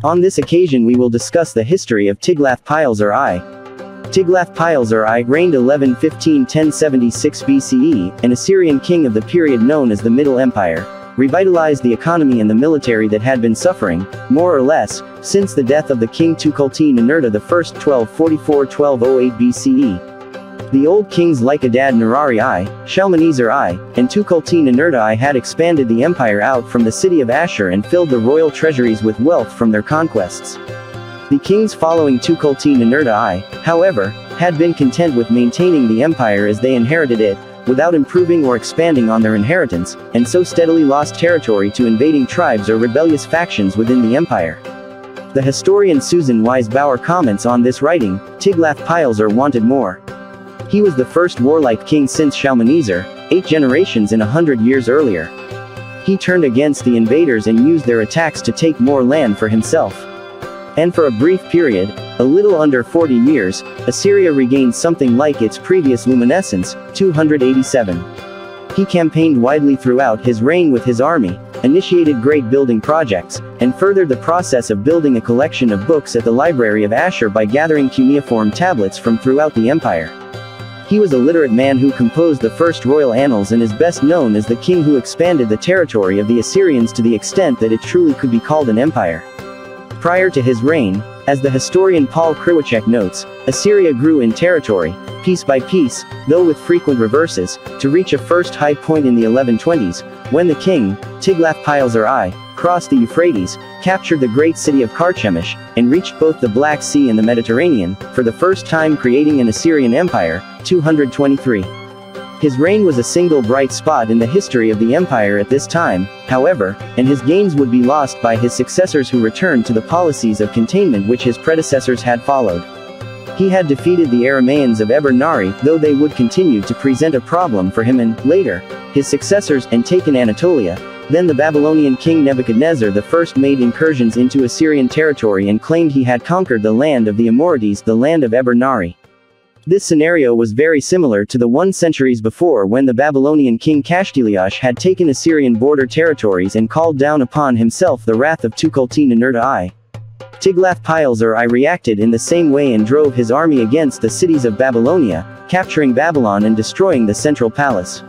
On this occasion we will discuss the history of Tiglath-Pileser I. Tiglath-Pileser I reigned 1115–1076 BCE, an Assyrian king of the period known as the Middle Empire, revitalized the economy and the military that had been suffering, more or less, since the death of the king Tukulti-Ninurta I 1244–1208 BCE. The old kings like Adad-Nirari I, Shalmaneser I, and Tukulti-Ninurta I had expanded the empire out from the city of Asyur and filled the royal treasuries with wealth from their conquests. The kings following Tukulti-Ninurta I, however, had been content with maintaining the empire as they inherited it, without improving or expanding on their inheritance, and so steadily lost territory to invading tribes or rebellious factions within the empire. The historian Susan Wise Bauer comments on this writing, Tiglath-Pileser wanted more. He was the first warlike king since Shalmaneser, 8 generations in 100 years earlier. He turned against the invaders and used their attacks to take more land for himself. And for a brief period, a little under 40 years, Assyria regained something like its previous luminescence, 287. He campaigned widely throughout his reign with his army, initiated great building projects, and furthered the process of building a collection of books at the Library of Asyur by gathering cuneiform tablets from throughout the empire. He was a literate man who composed the first royal annals and is best known as the king who expanded the territory of the Assyrians to the extent that it truly could be called an empire. Prior to his reign, as the historian Paul Kriwacek notes, Assyria grew in territory, piece by piece, though with frequent reverses, to reach a first high point in the 1120s, when the king, Tiglath-Pileser I, crossed the Euphrates, captured the great city of Carchemish, and reached both the Black Sea and the Mediterranean, for the first time creating an Assyrian empire, 223. His reign was a single bright spot in the history of the empire at this time, however, and his gains would be lost by his successors who returned to the policies of containment which his predecessors had followed. He had defeated the Aramaeans of Eber-Nari, though they would continue to present a problem for him and, later, his successors, and taken Anatolia. Then the Babylonian king Nebuchadnezzar I made incursions into Assyrian territory and claimed he had conquered the land of the Amorites, the land of Eber-Nari. This scenario was very similar to the one centuries before when the Babylonian king Kashtiliash had taken Assyrian border territories and called down upon himself the wrath of Tukulti-Ninurta I. Tiglath-Pileser I reacted in the same way and drove his army against the cities of Babylonia, capturing Babylon and destroying the central palace.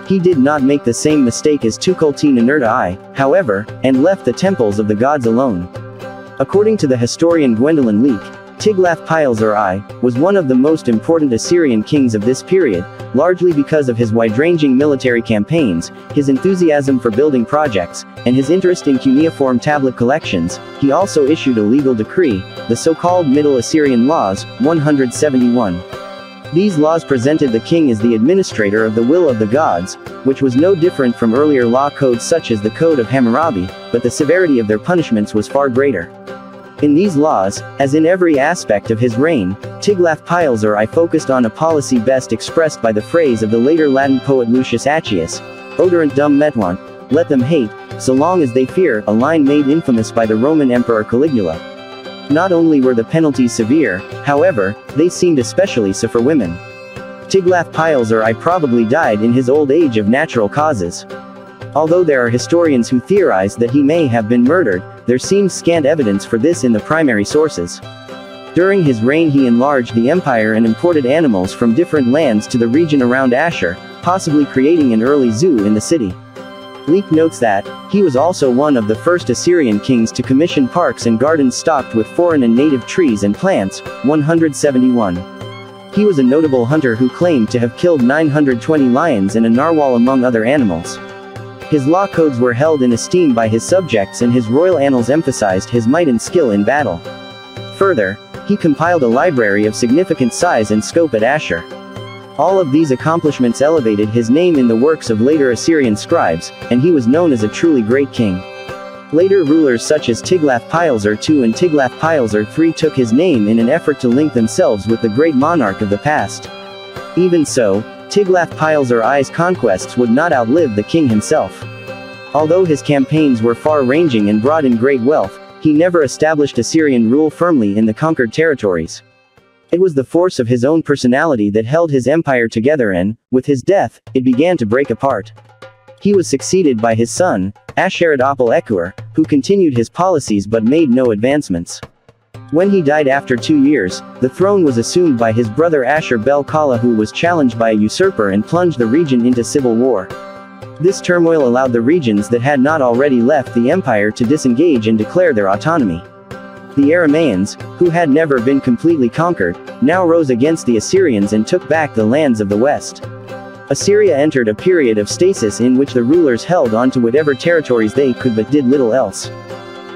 He did not make the same mistake as Tukulti-Ninurta I, however, and left the temples of the gods alone. According to the historian Gwendolyn Leake, Tiglath-Pileser I was one of the most important Assyrian kings of this period, largely because of his wide-ranging military campaigns, his enthusiasm for building projects, and his interest in cuneiform tablet collections. He also issued a legal decree, the so-called Middle Assyrian Laws, 171. These laws presented the king as the administrator of the will of the gods, which was no different from earlier law codes such as the Code of Hammurabi, but the severity of their punishments was far greater. In these laws, as in every aspect of his reign, Tiglath-Pileser I focused on a policy best expressed by the phrase of the later Latin poet Lucius Accius, Oderant dum metuant, let them hate, so long as they fear, a line made infamous by the Roman Emperor Caligula. Not only were the penalties severe, however, they seemed especially so for women. Tiglath-Pileser I probably died in his old age of natural causes. Although there are historians who theorize that he may have been murdered, there seems scant evidence for this in the primary sources. During his reign he enlarged the empire and imported animals from different lands to the region around Asyur, possibly creating an early zoo in the city. Leake notes that, he was also one of the first Assyrian kings to commission parks and gardens stocked with foreign and native trees and plants, 171. He was a notable hunter who claimed to have killed 920 lions and a narwhal among other animals. His law codes were held in esteem by his subjects and his royal annals emphasized his might and skill in battle. Further, he compiled a library of significant size and scope at Asyur. All of these accomplishments elevated his name in the works of later Assyrian scribes, and he was known as a truly great king. Later rulers such as Tiglath-Pileser II and Tiglath-Pileser III took his name in an effort to link themselves with the great monarch of the past. Even so, Tiglath-Pileser I's conquests would not outlive the king himself. Although his campaigns were far-ranging and brought in great wealth, he never established Assyrian rule firmly in the conquered territories. It was the force of his own personality that held his empire together and, with his death, it began to break apart. He was succeeded by his son, Ashur-Etil-Ekur, who continued his policies but made no advancements. When he died after 2 years, the throne was assumed by his brother Asyur-bel-Kala, who was challenged by a usurper and plunged the region into civil war. This turmoil allowed the regions that had not already left the empire to disengage and declare their autonomy. The Aramaeans, who had never been completely conquered, now rose against the Assyrians and took back the lands of the west. Assyria entered a period of stasis in which the rulers held on to whatever territories they could but did little else.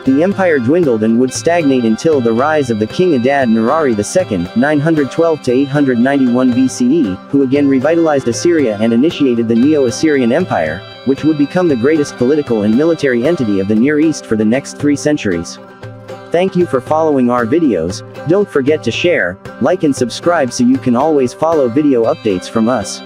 The empire dwindled and would stagnate until the rise of the king Adad-nirari II, 912 to 891 BCE, who again revitalized Assyria and initiated the Neo-Assyrian Empire, which would become the greatest political and military entity of the Near East for the next 3 centuries. Thank you for following our videos. Don't forget to share, like and subscribe so you can always follow video updates from us.